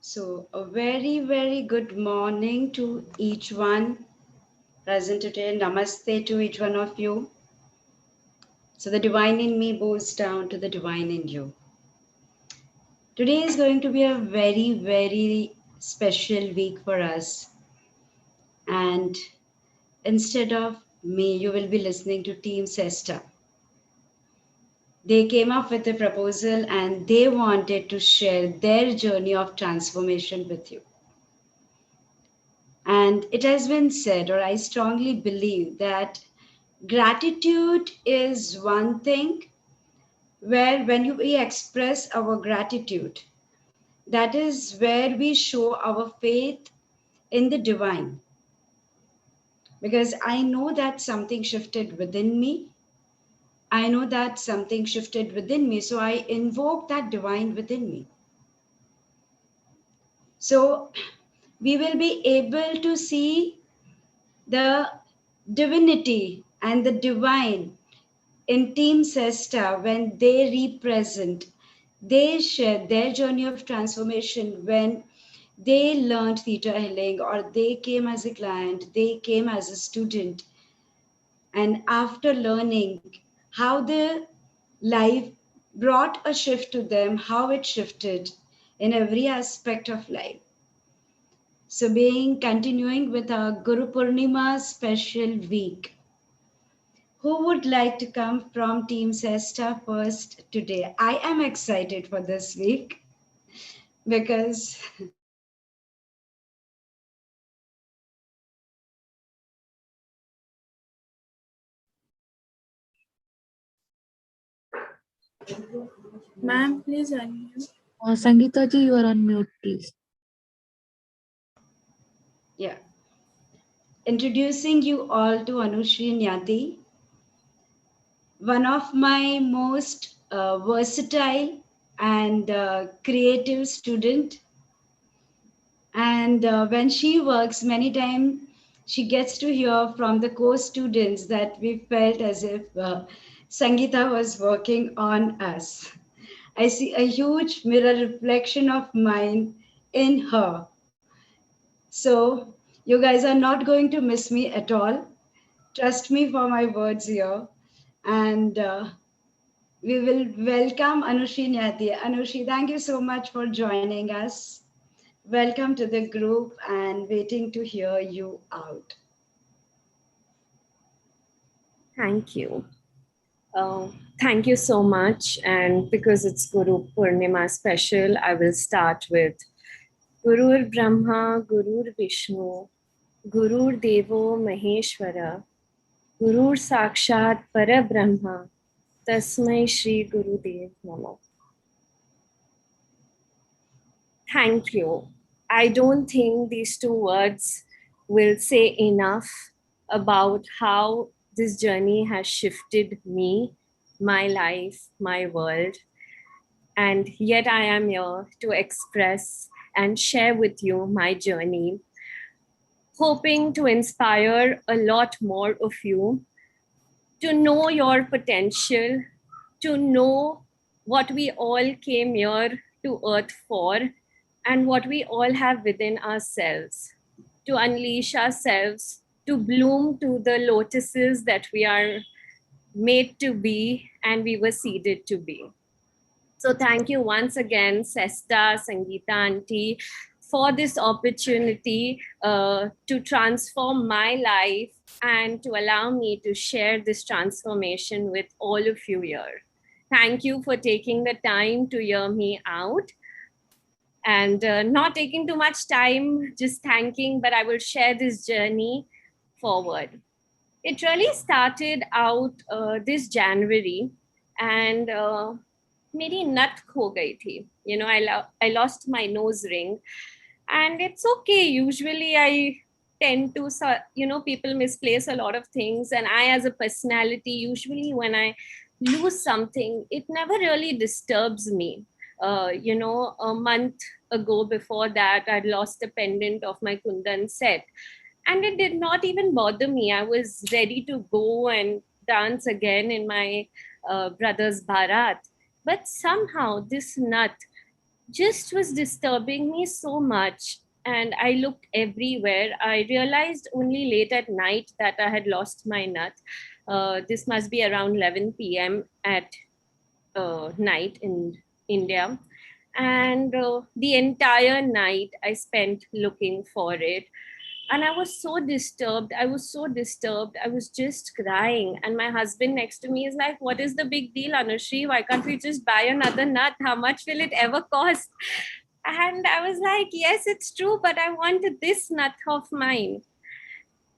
So, a very, very good morning to each one present today. Namaste to each one of you. So, the divine in me bows down to the divine in you. Today is going to be a very, very special week for us. And instead of me, you will be listening to Team Cesta. They came up with a proposal and they wanted to share their journey of transformation with you. And it has been said, or I strongly believe, that gratitude is one thing where when we express our gratitude, that is where we show our faith in the divine. Because I know that something shifted within me. I know that something shifted within me. So I invoke that divine within me. So we will be able to see the divinity and the divine in Team Cesta when they represent, they share their journey of transformation when they learned theta healing or they came as a client, they came as a student. And after learning how the life brought a shift to them, how it shifted in every aspect of life. So, being continuing with our Guru Purnima special week. Who would like to come from Team Cesta first today? I am excited for this week because Ma'am, please unmute. Sangeeta ji, you are on mute, please. yeah, introducing you all to Anushri Nyati, one of my most versatile and creative student. And when she works, many times she gets to hear from the co-students that we felt as if Sangeeta was working on us. I see a huge mirror reflection of mine in her. So, you guys are not going to miss me at all. Trust me for my words here. And we will welcome Anushi Nyati. Anushi, thank you so much for joining us. Welcome to the group and waiting to hear you out. Thank you. Thank you so much. And because it's Guru Purnima special, I will start with Gurur Brahma, Gurur Vishnu, Gurur Devo Maheshwara, Gurur Sakshat Parabrahma, Tasmai Shri Gurudev Namo. Thank you. I don't think these two words will say enough about how this journey has shifted me, my life, my world. And yet I am here to express and share with you my journey, hoping to inspire a lot more of you to know your potential, to know what we all came here to earth for, and what we all have within ourselves, to unleash ourselves, to bloom to the lotuses that we are made to be and we were seeded to be. So thank you once again, Cesta, Sangeeta Auntie, for this opportunity to transform my life and to allow me to share this transformation with all of you here. Thank you for taking the time to hear me out. And not taking too much time, just thanking, but I will share this journey forward. It really started out this January, and मेरी नथ खो गई थी. You know, I lost my nose ring, and it's okay. Usually I tend to, you know, people misplace a lot of things, and I as a personality, usually when I lose something, it never really disturbs me. You know, a month ago before that, I'd lost a pendant of my Kundan set, and it did not even bother me. I was ready to go and dance again in my brother's Bharat. But somehow this nut just was disturbing me so much. And I looked everywhere. I realized only late at night that I had lost my nut. This must be around 11 p.m. at night in India. And the entire night I spent looking for it. And I was so disturbed. I was so disturbed. I was just crying. And my husband next to me is like, "What is the big deal, Anushri? Why can't we just buy another nut? How much will it ever cost?" And I was like, "Yes, it's true, but I wanted this nut of mine."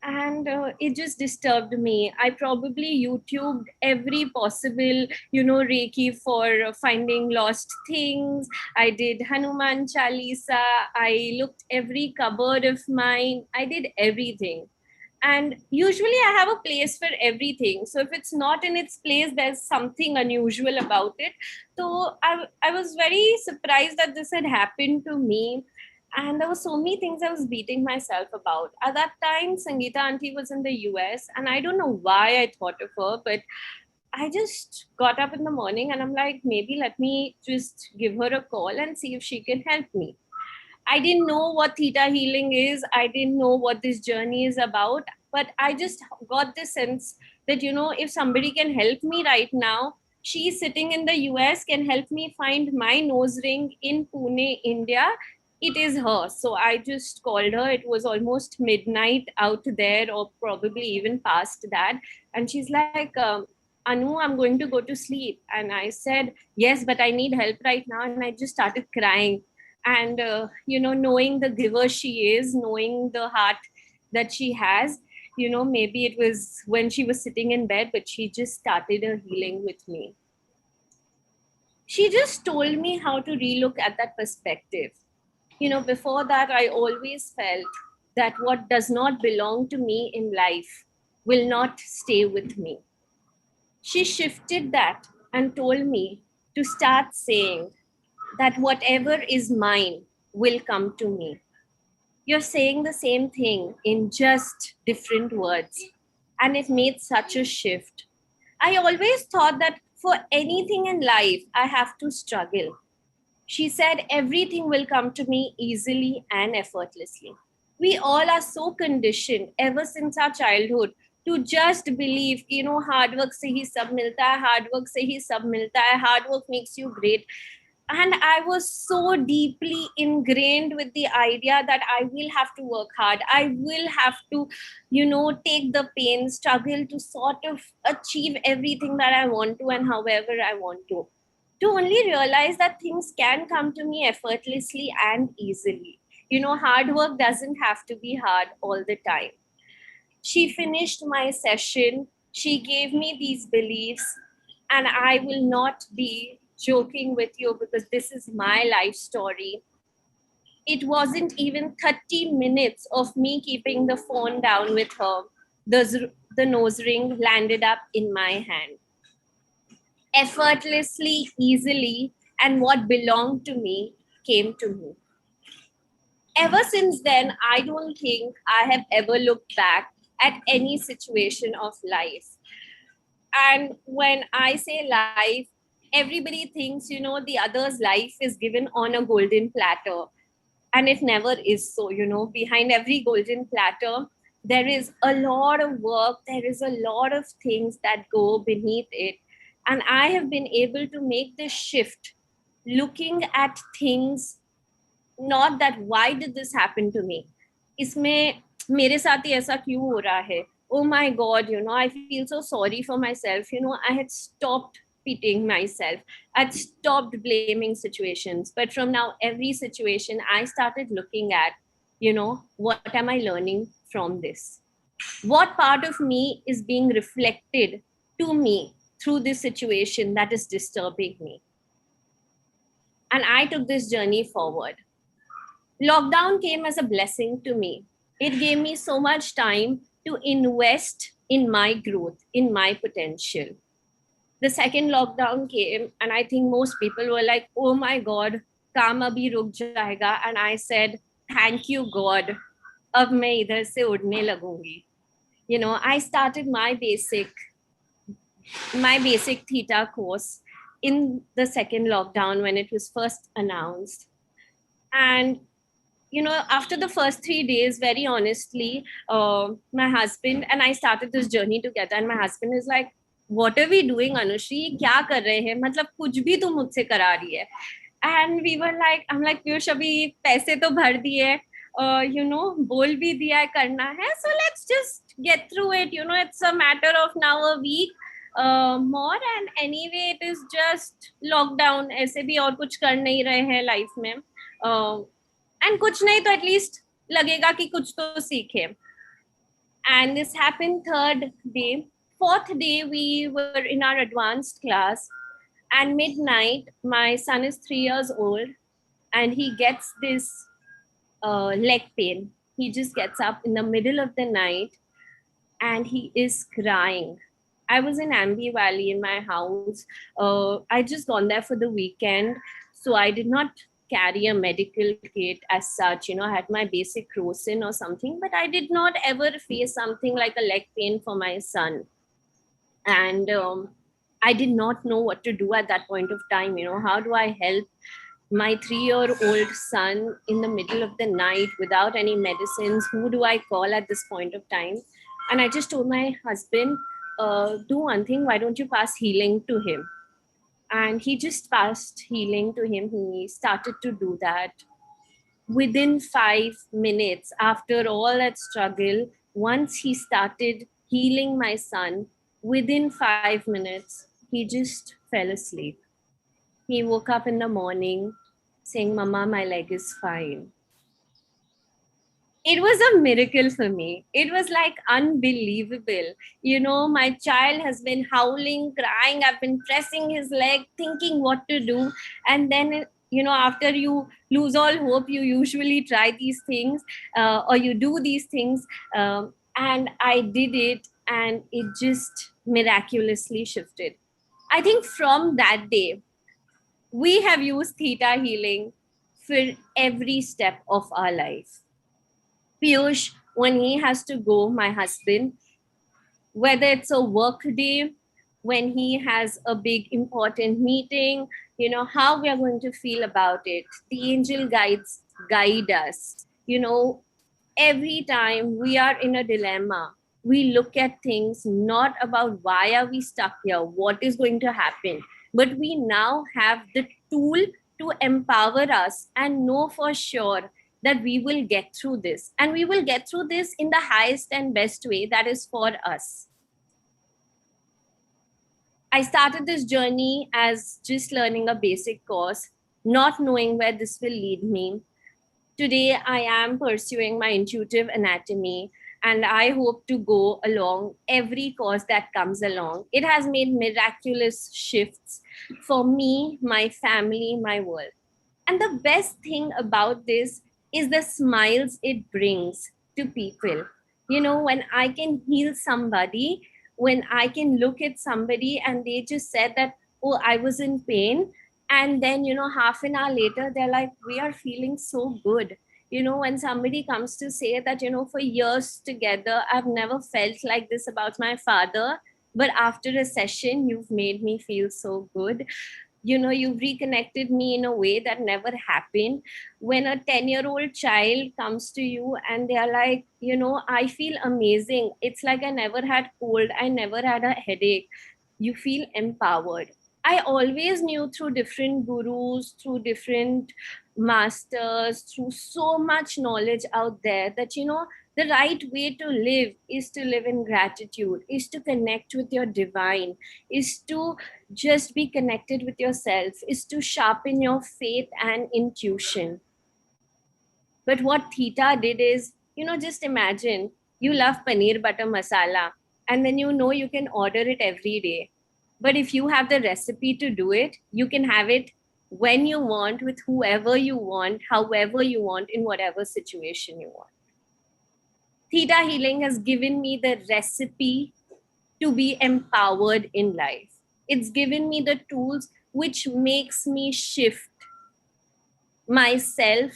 And it just disturbed me. I probably YouTubed every possible, Reiki for finding lost things. I did Hanuman Chalisa. I looked every cupboard of mine. I did everything. And usually I have a place for everything. So if it's not in its place, there's something unusual about it. So I was very surprised that this had happened to me. And there were so many things I was beating myself about. At that time, Sangeeta auntie was in the US, and I don't know why I thought of her, but I just got up in the morning and I'm like, maybe let me just give her a call and see if she can help me. I didn't know what theta healing is. I didn't know what this journey is about, but I just got this sense that, if somebody can help me right now, she's sitting in the US, can help me find my nose ring in Pune, India. It is her. So I just called her. It was almost midnight out there, or probably even past that. And she's like, "Anu, I'm going to go to sleep." And I said, "Yes, but I need help right now." And I just started crying. And knowing the giver she is, knowing the heart that she has, maybe it was when she was sitting in bed, but she just started a healing with me. She just told me how to relook at that perspective. Before that, I always felt that what does not belong to me in life will not stay with me. She shifted that and told me to start saying that whatever is mine will come to me. You're saying the same thing in just different words. And it made such a shift. I always thought that for anything in life, I have to struggle. She said, everything will come to me easily and effortlessly. We all are so conditioned ever since our childhood to just believe, hard work se hi sab milta hai, hard work se hi sab milta hai, hard work makes you great. And I was so deeply ingrained with the idea that I will have to work hard. I will have to, take the pain, struggle to sort of achieve everything that I want to and however I want to only realize that things can come to me effortlessly and easily. Hard work doesn't have to be hard all the time. She finished my session. She gave me these beliefs, and I will not be joking with you because this is my life story. It wasn't even 30 minutes of me keeping the phone down with her. The nose ring landed up in my hand. Effortlessly, easily, and what belonged to me came to me. Ever since then, I don't think I have ever looked back at any situation of life. And when I say life, everybody thinks, the other's life is given on a golden platter. And it never is so. Behind every golden platter, there is a lot of work, there is a lot of things that go beneath it. And I have been able to make this shift, looking at things, not that why did this happen to me? इसमें मेरे साथ ही ऐसा क्यों हो रहा है? Oh my God, I feel so sorry for myself. I had stopped pitying myself. I'd stopped blaming situations. But from now, every situation I started looking at, what am I learning from this? What part of me is being reflected to me through this situation that is disturbing me? And I took this journey forward. Lockdown came as a blessing to me. It gave me so much time to invest in my growth, in my potential. The second lockdown came, and I think most people were like, oh my God, काम अभी रुक जाएगा. And I said, thank you, God. अब मैं इधर से उड़ने लगूंगी. I started my basic Theta course. in the second lockdown when it was first announced. And after the first 3 days, very honestly, my husband and I started this journey together, and my husband is like, what are we doing, Anushri? क्या कर रहे हैं? मतलब कुछ भी तुम मुझसे करा रही है. And we were like, I'm like, Piyush अभी पैसे तो भर दिए, बोल भी दिया है करना है, so let's just get through it. It's a matter of now a week more, and anyway it is just lockdown. ऐसे भी और कुछ कर नहीं रहे हैं लाइफ में, and कुछ नहीं तो एटलीस्ट लगेगा कि कुछ तो सीखे. And this happened third day. Fourth day, we were in our advanced class, and midnight, my son is 3 years old, and he gets this leg pain. He just gets up in the middle of the night, and he is crying. I was in Ambi Valley in my house. I just gone there for the weekend, so I did not carry a medical kit as such. I had my basic crocin or something, but I did not ever face something like a leg pain for my son. And I did not know what to do at that point of time. How do I help my 3-year-old son in the middle of the night without any medicines? Who do I call at this point of time? And I just told my husband, do one thing, why don't you pass healing to him? And he just passed healing to him. He started to do that. Within 5 minutes, after all that struggle, once he started healing my son, within 5 minutes, he just fell asleep. He woke up in the morning saying, Mama, my leg is fine. It was a miracle for me. It was like unbelievable. My child has been howling, crying. I've been pressing his leg, thinking what to do. And then, after you lose all hope, you usually try these things or you do these things. And I did it, and it just miraculously shifted. I think from that day, we have used Theta healing for every step of our life. Piyush, when he has to go, my husband, whether it's a work day, when he has a big important meeting, how we are going to feel about it. The angel guides guide us. Every time we are in a dilemma, we look at things not about why are we stuck here, what is going to happen, but we now have the tool to empower us and know for sure that we will get through this, and we will get through this in the highest and best way that is for us. I started this journey as just learning a basic course, not knowing where this will lead me. Today, I am pursuing my intuitive anatomy, and I hope to go along every course that comes along. It has made miraculous shifts for me, my family, my world. And the best thing about this is the smiles it brings to people. When I can heal somebody, when I can look at somebody and they just said that, oh, I was in pain. And then, half an hour later, they're like, we are feeling so good. When somebody comes to say that, for years together, I've never felt like this about my father, but after a session, you've made me feel so good. You've reconnected me in a way that never happened. When a 10-year-old child comes to you and they're like, I feel amazing. It's like I never had cold. I never had a headache. You feel empowered. I always knew through different gurus, through different masters, through so much knowledge out there that, the right way to live is to live in gratitude, is to connect with your divine, is to just be connected with yourself, is to sharpen your faith and intuition. But what Theta did is, just imagine you love paneer butter masala, and then you can order it every day. But if you have the recipe to do it, you can have it when you want, with whoever you want, however you want, in whatever situation you want. Theta healing has given me the recipe to be empowered in life. It's given me the tools which makes me shift myself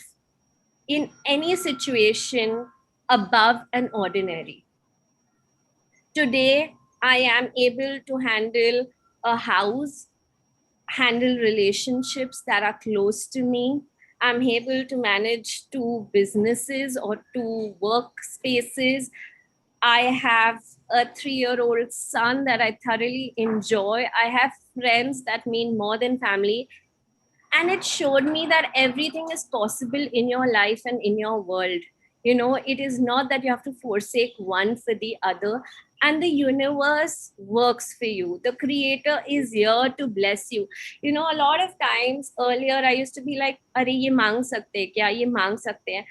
in any situation above an ordinary. Today, I am able to handle a house, handle relationships that are close to me. I'm able to manage 2 businesses or 2 workspaces. I have a 3-year-old son that I thoroughly enjoy. I have friends that mean more than family. And it showed me that everything is possible in your life and in your world. It is not that you have to forsake one for the other. And the universe works for you. The creator is here to bless you. A lot of times earlier I used to be like, "Are ye mang sakte hai kya? Ye mang sakte hai?"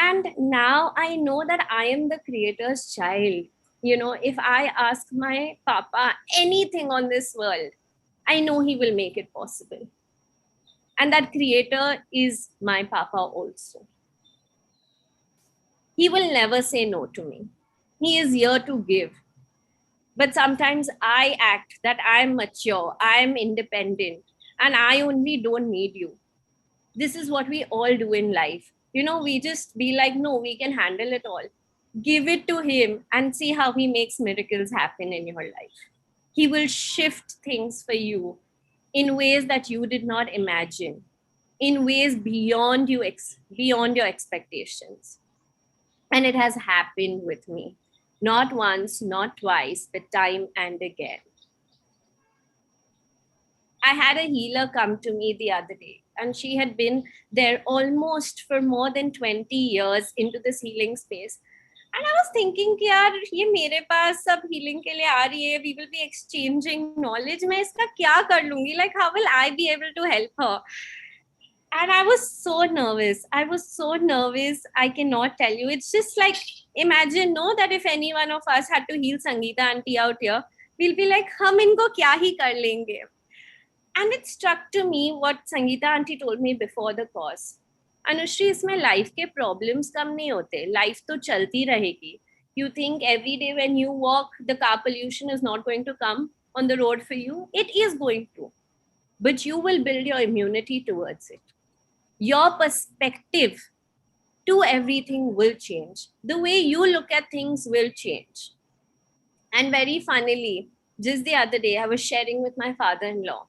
And now I know that I am the creator's child. If I ask my papa anything on this world, I know he will make it possible. And that creator is my papa also. He will never say no to me. He is here to give. But sometimes I act that I'm mature, I'm independent, and I only don't need you. This is what we all do in life. We just be like, no, we can handle it all. Give it to him and see how he makes miracles happen in your life. He will shift things for you in ways that you did not imagine, in ways beyond your expectations. And it has happened with me, not once, not twice, but time and again. I had a healer come to me the other day, and she had been there almost for more than 20 years into this healing space. And I was thinking कि यार ये मेरे पास सब healing के लिए आ रही है, we will be exchanging knowledge, मैं इसका क्या कर लूंगी, like how will I be able to help her? And I was so nervous. I cannot tell you. It's just like, imagine, no, that if any one of us had to heal Sangeeta auntie out here, we'll be like, hum inko kya hi kar lenge? And it struck to me what Sangeeta auntie told me before the course. Anushri, इसमें life के problems कम नहीं होते. Life तो चलती रहेगी. You think every day when you walk, the car pollution is not going to come on the road for you? It is going to. But you will build your immunity towards it. Your perspective to everything will change. The way you look at things will change. And very funnily, just the other day, I was sharing with my father-in-law.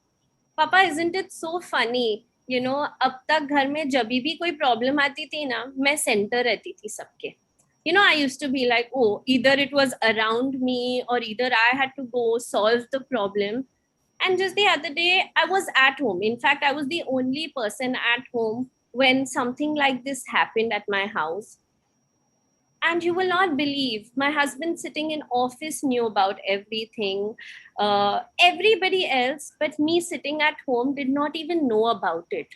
Papa, isn't it so funny? अब तक घर में जब भी कोई problem आती थी ना, मैं center रहती थी सबके. I used to be like, oh, either it was around me or either I had to go solve the problem. And just the other day, I was at home. In fact, I was the only person at home when something like this happened at my house. And you will not believe, my husband sitting in office knew about everything. Everybody else, but me sitting at home, did not even know about it.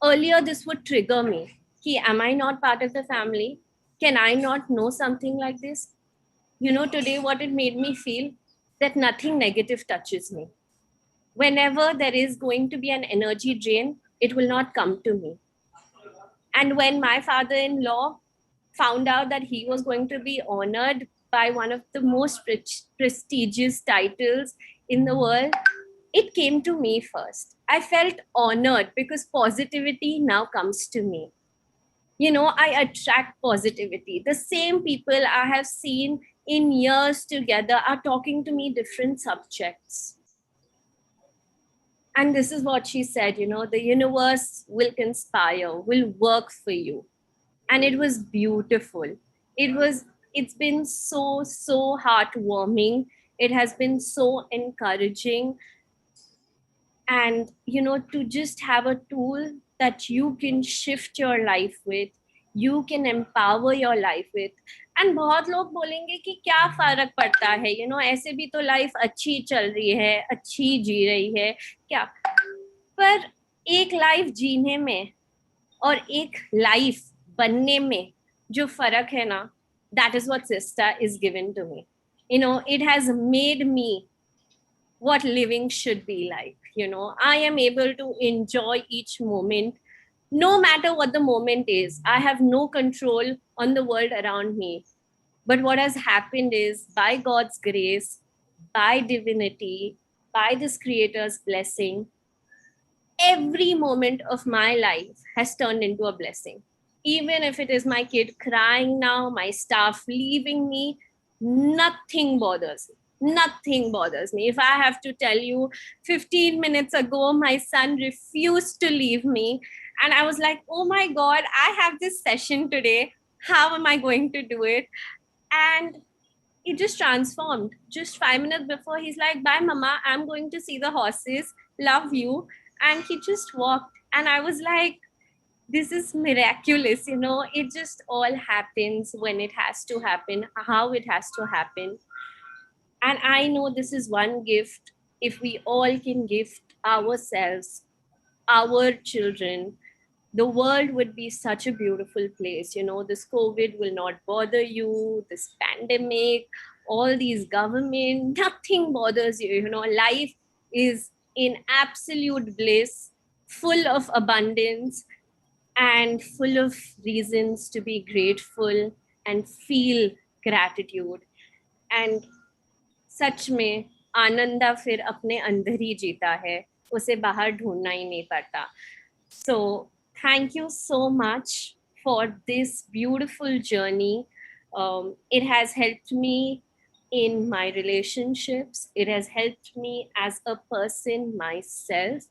Earlier, this would trigger me. Am I not part of the family? Can I not know something like this? Today, what it made me feel, that nothing negative touches me. Whenever there is going to be an energy drain, it will not come to me. And when my father-in-law found out that he was going to be honored by one of the most prestigious titles in the world, it came to me first. I felt honored because positivity now comes to me. I attract positivity. The same people I have seen in years together are talking to me different subjects. And this is what she said, the universe will conspire, will work for you. And it was beautiful. It's been so heartwarming. It has been so encouraging. And, to just have a tool that you can shift your life with, you can empower your life with. And बहुत लोग बोलेंगे कि क्या फर्क पड़ता है, ऐसे भी तो लाइफ अच्छी चल रही है, अच्छी जी रही है, क्या? पर एक लाइफ जीने में और एक लाइफ बनने में जो फर्क है ना, that is what Cesta is given to me. It has made me what living should be like. I am able to enjoy each moment, no matter what the moment is. I have no control on the world around me. But what has happened is, by God's grace, by divinity, by this creator's blessing, every moment of my life has turned into a blessing. Even if it is my kid crying now, my staff leaving me, nothing bothers me. Nothing bothers me. If I have to tell you, 15 minutes ago, my son refused to leave me. And I was like, oh my God, I have this session today. How am I going to do it? And it just transformed. Just 5 minutes before, he's like, bye, mama, I'm going to see the horses. Love you. And he just walked. And I was like, this is miraculous. It just all happens when it has to happen, how it has to happen. And I know this is one gift. If we all can gift ourselves, our children, the world would be such a beautiful place. This COVID will not bother you, this pandemic, all these government, nothing bothers you. Life is in absolute bliss, full of abundance, and full of reasons to be grateful and feel gratitude. And सच में आनंदा फिर अपने अंदर ही जीता है, उसे बाहर ढूंढना ही नहीं पड़ता. So thank you so much for this beautiful journey. It has helped me in my relationships. It has helped me as a person myself.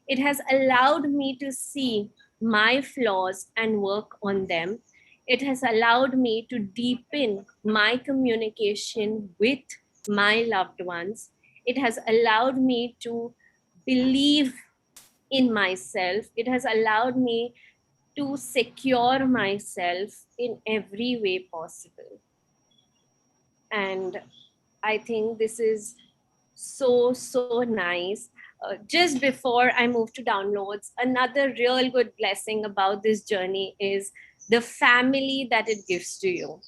It has allowed me to see my flaws and work on them. It has allowed me to deepen my communication with my loved ones. It has allowed me to believe in myself. It has allowed me to secure myself in every way possible. And I think this is so nice. Just before I move to downloads, another real good blessing about this journey is the family that it gives to you.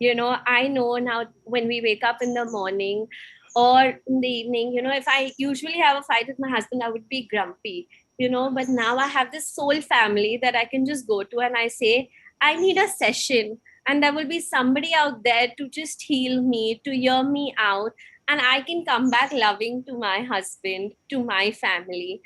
I know now when we wake up in the morning or in the evening, if I usually have a fight with my husband, I would be grumpy, but now I have this soul family that I can just go to and I say, I need a session. And there will be somebody out there to just heal me, to hear me out. And I can come back loving to my husband, to my family.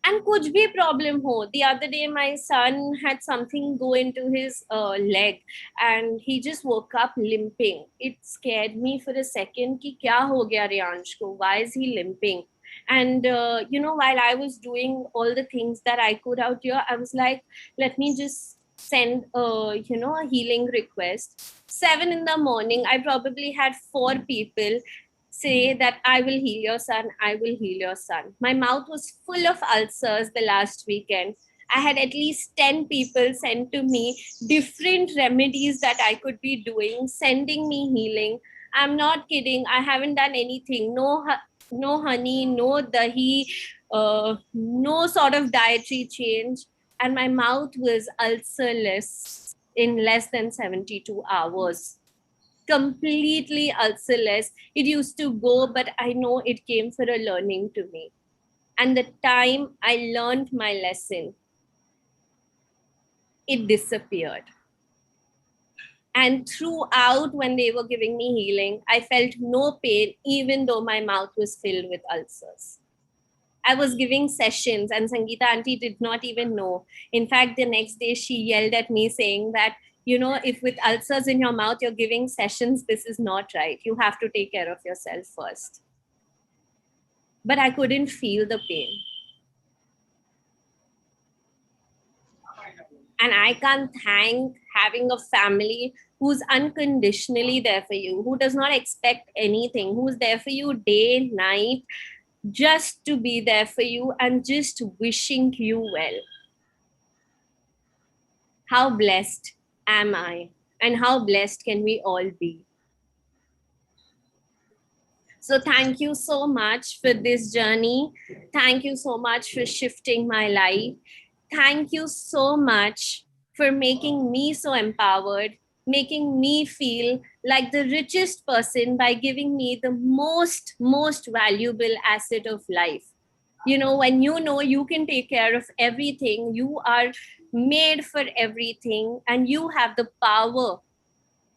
And kuch bhi problem ho. The other day, my son had something go into his leg and he just woke up limping. It scared me for a second ki kya ho gaya Riyansh ko? Why is he limping? And, while I was doing all the things that I could out here, I was like, let me just send a healing request. 7 in the morning, I probably had 4 people say that I will heal your son, I will heal your son. My mouth was full of ulcers the last weekend. I had at least 10 people send to me different remedies that I could be doing, sending me healing. I'm not kidding. I haven't done anything. No honey, no dahi, no sort of dietary change. And my mouth was ulcerless in less than 72 hours. Completely ulcerless. It used to go, but I know it came for a learning to me. And the time I learned my lesson, it disappeared. And throughout, when they were giving me healing, I felt no pain, even though my mouth was filled with ulcers. I was giving sessions and Sangeeta auntie did not even know. In fact, the next day she yelled at me saying that, if with ulcers in your mouth, you're giving sessions, this is not right. You have to take care of yourself first. But I couldn't feel the pain. And I can't thank having a family who's unconditionally there for you, who does not expect anything, who's there for you day, night, just to be there for you and just wishing you well. How blessed am I? And how blessed can we all be? So thank you so much for this journey. Thank you so much for shifting my life. Thank you so much for making me so empowered, making me feel like the richest person by giving me the most valuable asset of life. When you can take care of everything, you are made for everything, and you have the power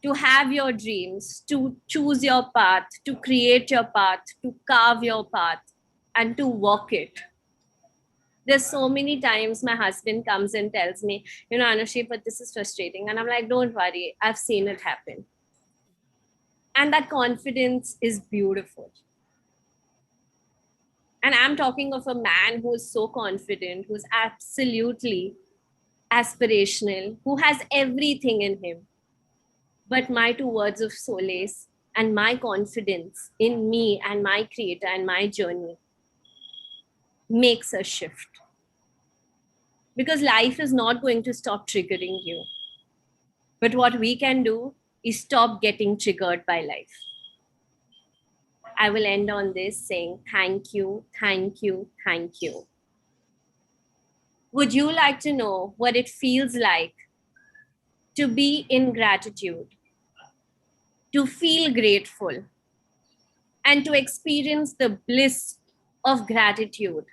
to have your dreams, to choose your path, to create your path, to carve your path, and to walk it. There's so many times my husband comes and tells me, Anushi, but this is frustrating. And I'm like, don't worry, I've seen it happen. And that confidence is beautiful. And I'm talking of a man who is so confident, who's absolutely aspirational, who has everything in him. But my two words of solace and my confidence in me and my creator and my journey makes a shift. Because life is not going to stop triggering you. But what we can do is stop getting triggered by life. I will end on this saying thank you, thank you, thank you. Would you like to know what it feels like to be in gratitude, to feel grateful, and to experience the bliss of gratitude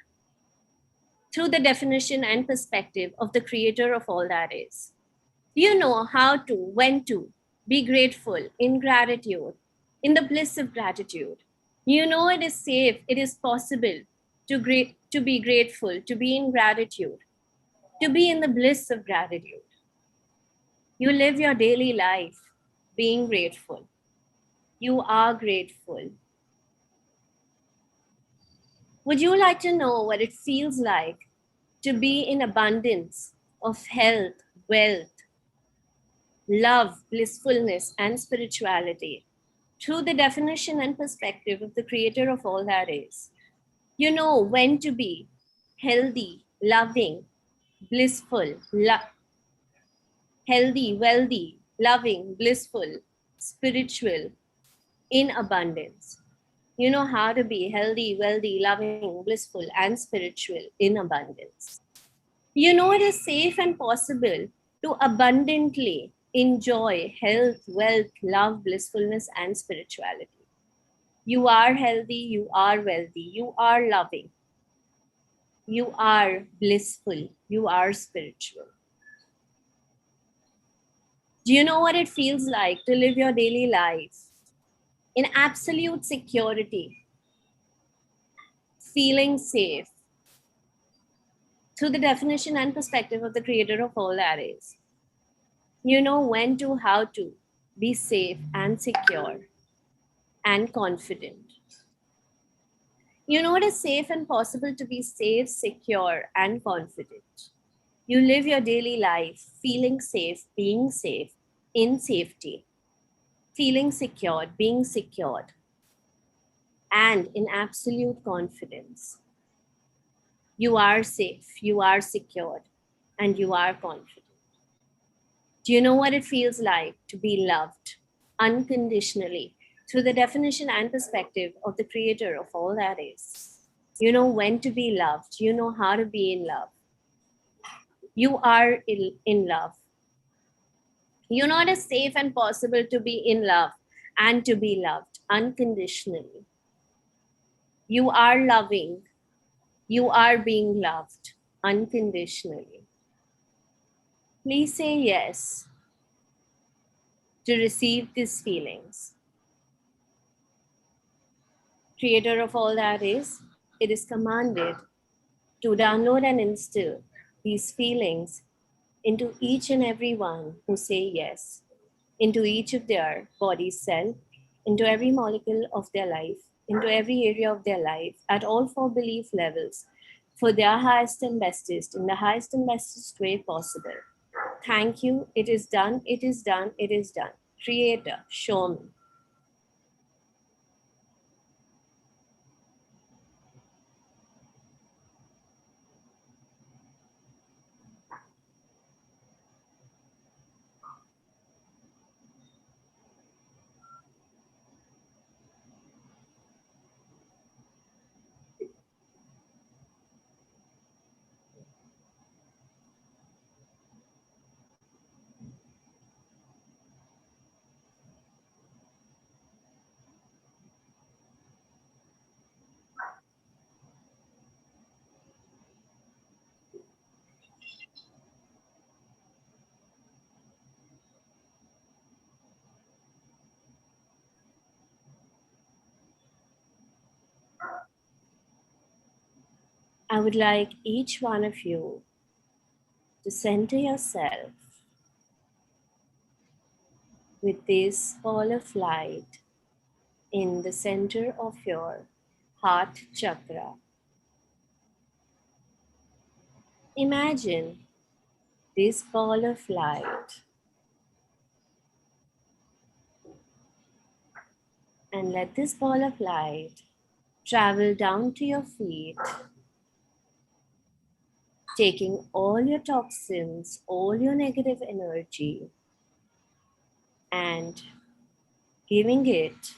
through the definition and perspective of the creator of all that is? Do you know how to, when to be grateful in gratitude, in the bliss of gratitude? You know it is safe, it is possible to be grateful, to be in gratitude, to be in the bliss of gratitude. You live your daily life being grateful. You are grateful. Would you like to know what it feels like to be in abundance of health, wealth, love, blissfulness, and spirituality through the definition and perspective of the creator of all that is? You know when to be healthy, loving, blissful, healthy, wealthy, loving, blissful, spiritual, in abundance. You know how to be healthy, wealthy, loving, blissful, and spiritual in abundance. You know it is safe and possible to abundantly enjoy health, wealth, love, blissfulness, and spirituality. You are healthy, you are wealthy, you are loving, you are blissful, you are spiritual. Do you know what it feels like to live your daily life in absolute security, feeling safe through the definition and perspective of the creator of all that is? You know when to, how to be safe and secure and confident. You know it is safe and possible to be safe, secure, and confident. You live your daily life feeling safe, being safe, in safety, feeling secured, being secured, and in absolute confidence. You are safe, you are secured, and you are confident. Do you know what it feels like to be loved unconditionally through the definition and perspective of the creator of all that is? You know when to be loved, you know how to be in love. You are in love. You know it is safe and possible to be in love and to be loved unconditionally. You are loving. You are being loved unconditionally. Please say yes to receive these feelings. Creator of all that is, it is commanded to download and instill these feelings into each and every one who say yes, into each of their body cell, into every molecule of their life, into every area of their life, at all four belief levels, for their highest and bestest, in the highest and bestest way possible. Thank you. It is done. It is done. It is done. Creator, show me. I would like each one of you to center yourself with this ball of light in the center of your heart chakra. Imagine this ball of light and let this ball of light travel down to your feet, taking all your toxins, all your negative energy, and giving it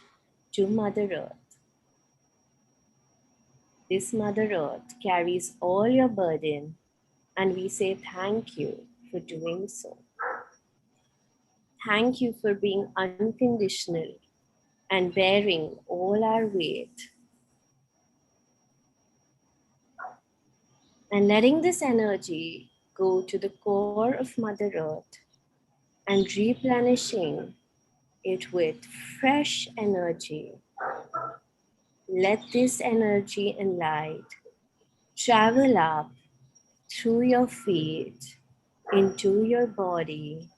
to Mother Earth. This Mother Earth carries all your burden, and we say thank you for doing so. Thank you for being unconditional and bearing all our weight. And letting this energy go to the core of Mother Earth and replenishing it with fresh energy. Let this energy and light travel up through your feet into your body.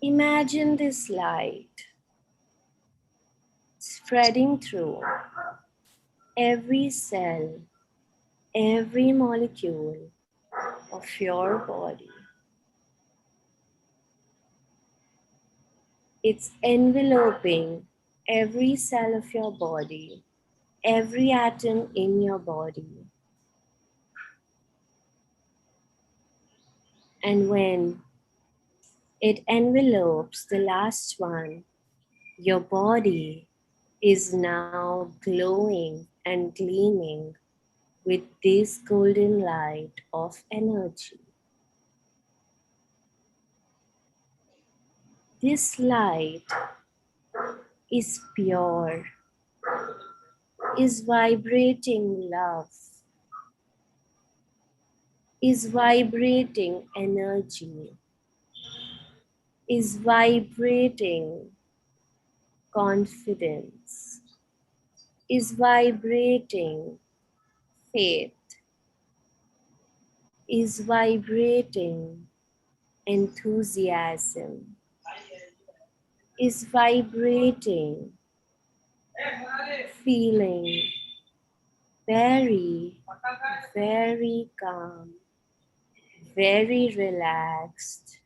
Imagine this light spreading through every cell, every molecule of your body. It's enveloping every cell of your body, every atom in your body. And when it envelopes the last one, your body is now glowing and gleaming with this golden light of energy. This light is pure, is vibrating love, is vibrating energy, is vibrating confidence, is vibrating faith, is vibrating enthusiasm, is vibrating feeling very, very calm, very relaxed,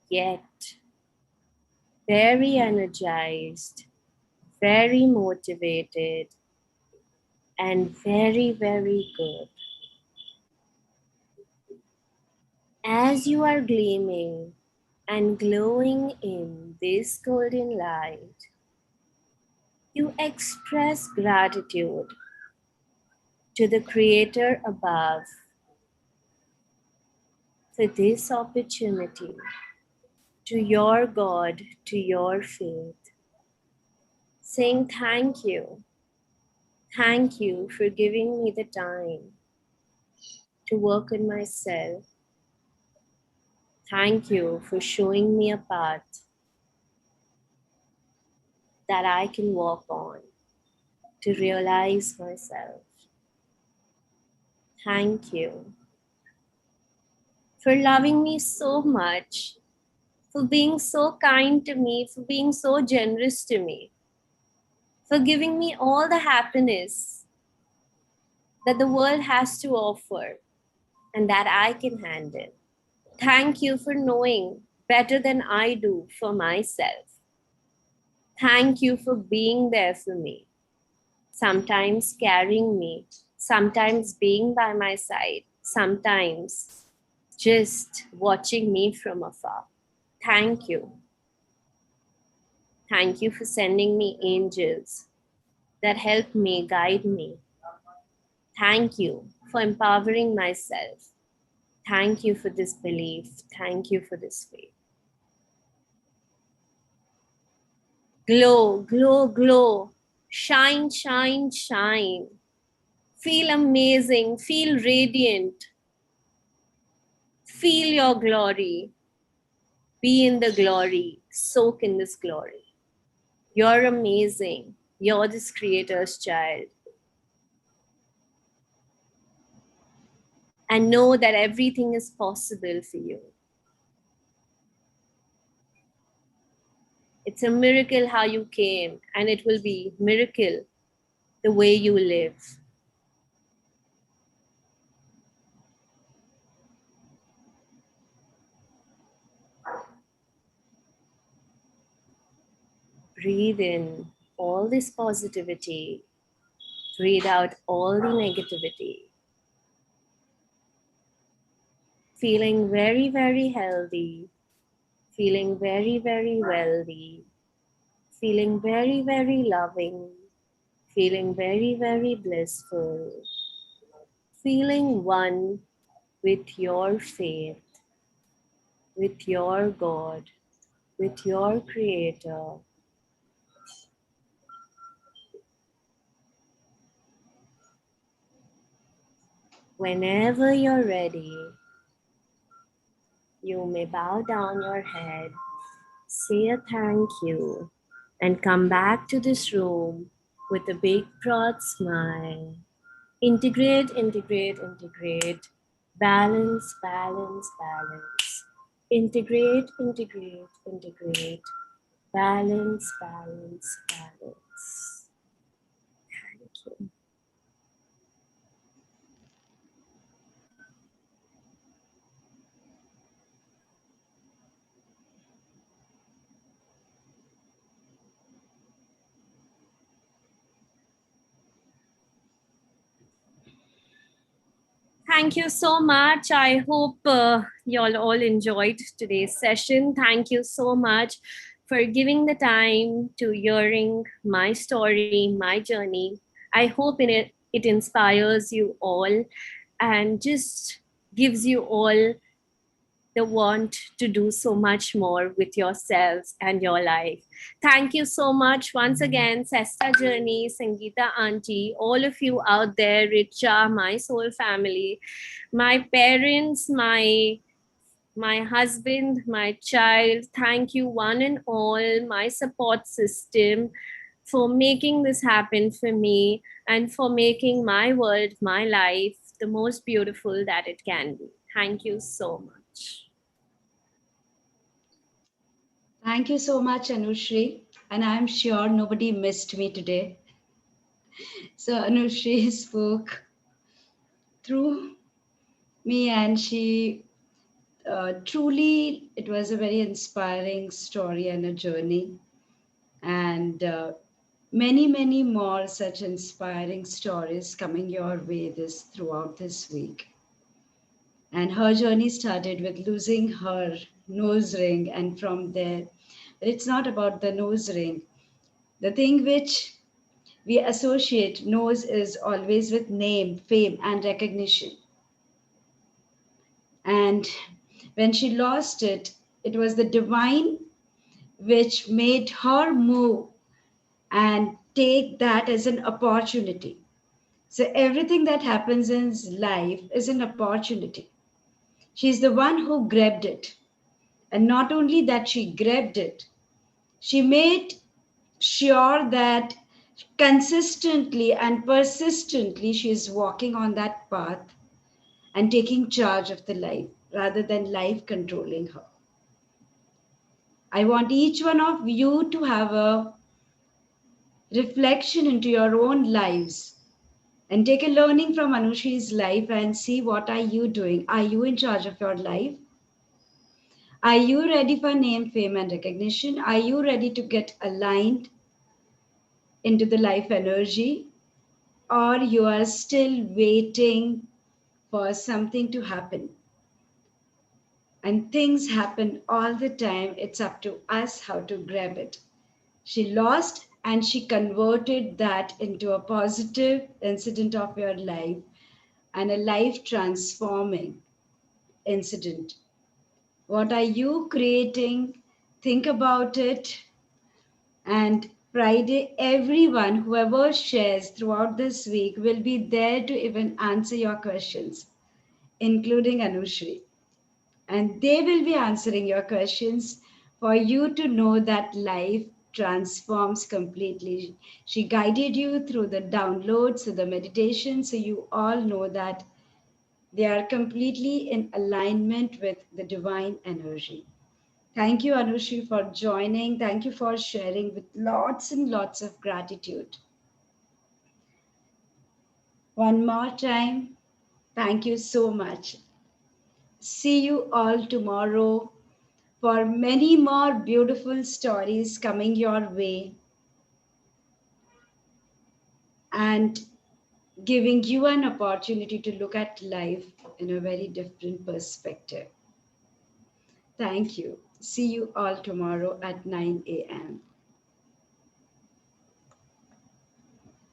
yet very energized, very motivated, and very, very good. As you are gleaming and glowing in this golden light, you express gratitude to the Creator above for this opportunity, to your God, to your faith, saying thank you. Thank you for giving me the time to work on myself. Thank you for showing me a path that I can walk on to realize myself. Thank you for loving me so much, for being so kind to me, for being so generous to me, for giving me all the happiness that the world has to offer and that I can handle. Thank you for knowing better than I do for myself. Thank you for being there for me, sometimes carrying me, sometimes being by my side, sometimes just watching me from afar. Thank you. Thank you for sending me angels that help me, guide me. Thank you for empowering myself. Thank you for this belief. Thank you for this faith. Glow, glow, glow. Shine, shine, shine. Feel amazing. Feel radiant. Feel your glory. Be in the glory. Soak in this glory. You're amazing. You're this Creator's child. And know that everything is possible for you. It's a miracle how you came, and it will be miracle the way you live. Breathe in all this positivity. Breathe out all the negativity. Feeling very, very healthy. Feeling very, very wealthy. Feeling very, very loving. Feeling very, very blissful. Feeling one with your faith, with your God, with your Creator. Whenever you're ready, you may bow down your head, say a thank you, and come back to this room with a big, broad smile. Integrate, integrate, integrate. Balance, balance, balance. Integrate, integrate, integrate. Balance, balance, balance. Thank you. Thank you so much. I hope you all enjoyed today's session. Thank you so much for giving the time to hearing my story, my journey. I hope it inspires you all and just gives you all the want to do so much more with yourselves and your life. Thank you so much once again, Cesta Journey, Sangeeta Auntie, all of you out there, Richa, my soul family, my parents, my husband, my child. Thank you one and all, my support system, for making this happen for me and for making my world, my life, the most beautiful that it can be. Thank you so much. Thank you so much, Anushri. And I'm sure nobody missed me today. So Anushri spoke through me, and she truly, it was a very inspiring story and a journey. And many, many more such inspiring stories coming your way throughout this week. And her journey started with losing her nose ring, and from there, but it's not about the nose ring. The thing which we associate nose is always with name, fame, and recognition. And when she lost it, it was the divine which made her move and take that as an opportunity. So everything that happens in life is an opportunity. She's the one who grabbed it. And not only that, she grabbed it, she made sure that consistently and persistently she is walking on that path and taking charge of the life rather than life controlling her. I want each one of you to have a reflection into your own lives and take a learning from Anushi's life and see what are you doing. Are you in charge of your life? Are you ready for name, fame, and recognition? Are you ready to get aligned into the life energy? Or you are still waiting for something to happen? And things happen all the time. It's up to us how to grab it. She lost and she converted that into a positive incident of your life and a life transforming incident. What are you creating? Think about it. And Friday, everyone, whoever shares throughout this week, will be there to even answer your questions, including Anushri. And they will be answering your questions for you to know that life transforms completely. She guided you through the downloads, through the meditation, so you all know that they are completely in alignment with the divine energy. Thank you, Anushri, for joining. Thank you for sharing with lots and lots of gratitude. One more time, thank you so much. See you all tomorrow for many more beautiful stories coming your way and giving you an opportunity to look at life in a very different perspective. Thank you. See you all tomorrow at 9 a.m.